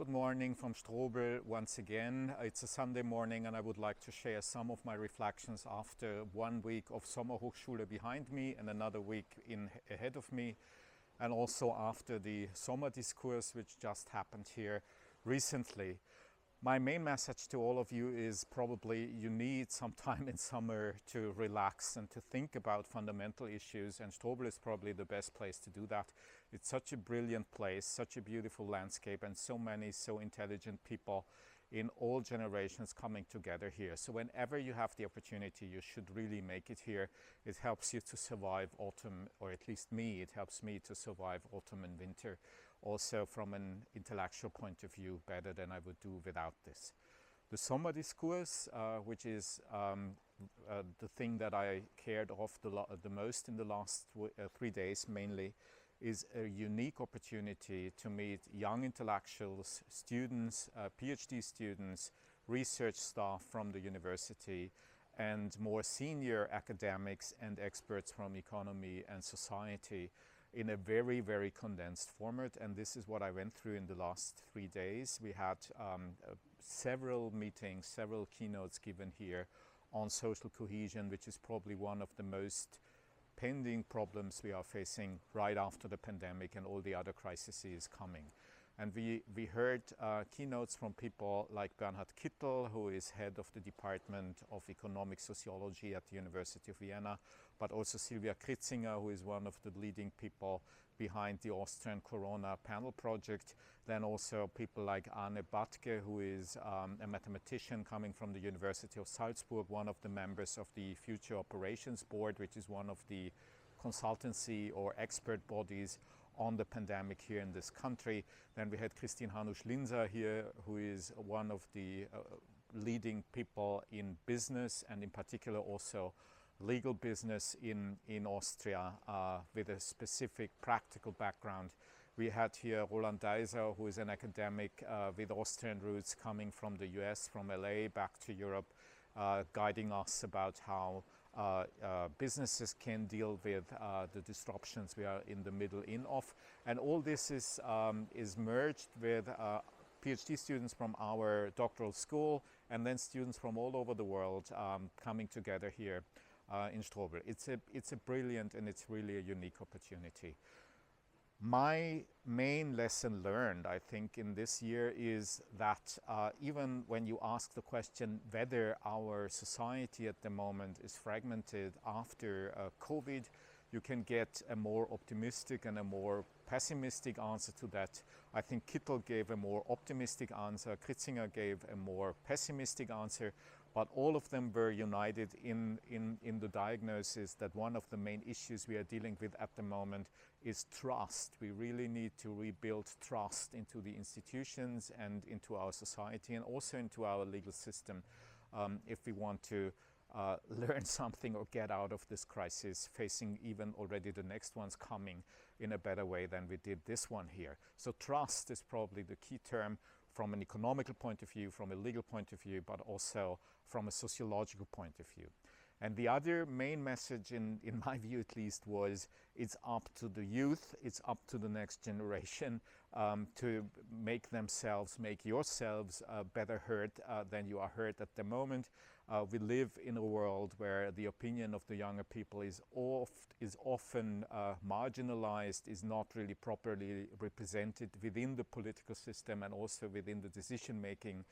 Good morning from Strobl once again. It's a Sunday morning and I would like to share some of my reflections after 1 week of Sommerhochschule behind me and another week ahead of me, and also after the Sommerdiskurs which just happened here recently. My main message to all of you is probably you need some time in summer to relax and to think about fundamental issues, and Strobl is probably the best place to do that. It's such a brilliant place, such a beautiful landscape, and so many so intelligent people in all generations coming together here. So whenever you have the opportunity, you should really make it here. It helps you to survive autumn, or at least me, it helps me to survive autumn and winter. Also from an intellectual point of view, better than I would do without this. The Sommerdiskurs, which is the thing that I cared of the most in the last 3 days mainly, is a unique opportunity to meet young intellectuals, students, PhD students, research staff from the university, and more senior academics and experts from economy and society in a very, very condensed format. And this is what I went through in the last 3 days. We had several meetings, several keynotes given here on social cohesion, which is probably one of the most pending problems we are facing right after the pandemic and all the other crises coming. And we heard keynotes from people like Bernhard Kittel, who is head of the Department of Economic Sociology at the University of Vienna, but also Silvia Kritzinger, who is one of the leading people behind the Austrian Corona panel project. Then also people like Arne Batke, who is a mathematician coming from the University of Salzburg, one of the members of the Future Operations Board, which is one of the consultancy or expert bodies on the pandemic here in this country. Then we had Christine Hanusch-Linzer here, who is one of the leading people in business and in particular also legal business in Austria with a specific practical background. We had here Roland Deiser, who is an academic with Austrian roots coming from the US, from LA back to Europe, guiding us about how businesses can deal with the disruptions we are in the middle of. And all this is merged with PhD students from our doctoral school and then students from all over the world coming together here in Strobl. It's a brilliant and it's really a unique opportunity. My main lesson learned, I think, in this year is that even when you ask the question whether our society at the moment is fragmented after COVID, you can get a more optimistic and a more pessimistic answer to that. I think Kittel gave a more optimistic answer, Kritzinger gave a more pessimistic answer, but all of them were united in the diagnosis that one of the main issues we are dealing with at the moment is trust. We really need to rebuild trust into the institutions and into our society and also into our legal system if we want to learn something or get out of this crisis, facing even already the next ones coming in a better way than we did this one here. So trust is probably the key term from an economical point of view, from a legal point of view, but also from a sociological point of view. And the other main message, in my view at least, was it's up to the youth, it's up to the next generation to make yourselves better heard than you are heard at the moment. We live in a world where the opinion of the younger people is often marginalized, is not really properly represented within the political system and also within the decision making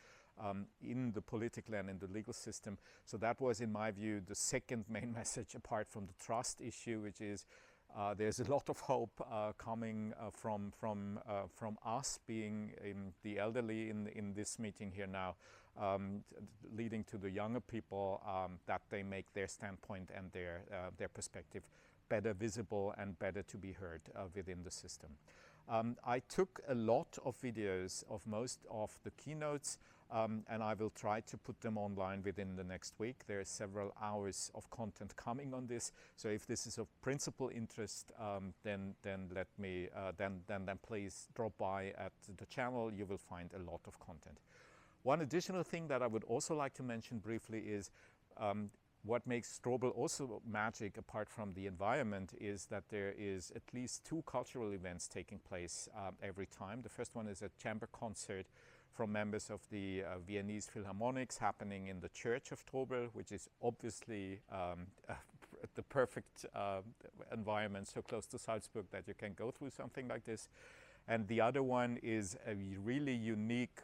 in the political and in the legal system. So that was, in my view, the second main message apart from the trust issue, which is there's a lot of hope coming from us being the elderly in this meeting here now, leading to the younger people that they make their standpoint and their perspective better visible and better to be heard within the system. I took a lot of videos of most of the keynotes and I will try to put them online within the next week. There are several hours of content coming on this, so if this is of principal interest, then please drop by at the channel. You will find a lot of content. One additional thing that I would also like to mention briefly is what makes Strobl also magic, apart from the environment, is that there is at least 2 cultural events taking place every time. The first one is a chamber concert from members of the Viennese Philharmonics happening in the church of Strobl, which is obviously the perfect environment, so close to Salzburg that you can go through something like this. And the other one is a really unique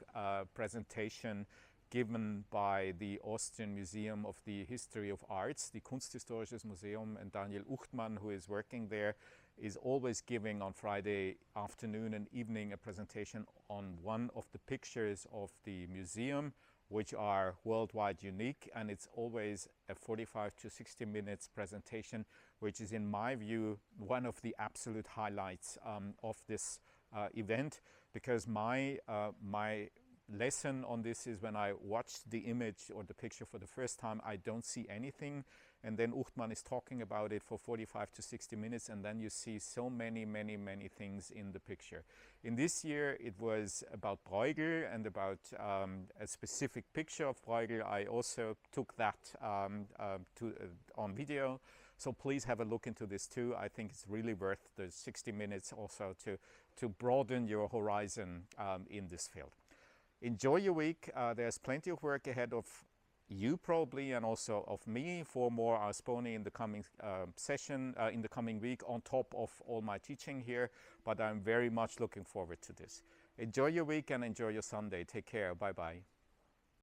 presentation given by the Austrian Museum of the History of Arts, the Kunsthistorisches Museum, and Daniel Uchtmann, who is working there, is always giving on Friday afternoon and evening a presentation on one of the pictures of the museum, which are worldwide unique, and it's always a 45 to 60 minutes presentation, which is, in my view, one of the absolute highlights of this event, because my lesson on this is, when I watched the image or the picture for the first time, I don't see anything, and then Uchtmann is talking about it for 45 to 60 minutes, and then you see so many things in the picture. In this year it was about Bruegel and about a specific picture of Bruegel. I also took that on video, so please have a look into this too. I think it's really worth the 60 minutes also to broaden your horizon in this field. Enjoy your week. There's plenty of work ahead of you probably, and also of me, for more Arsponi in the coming session, in the coming week, on top of all my teaching here. But I'm very much looking forward to this. Enjoy your week and enjoy your Sunday. Take care. Bye-bye.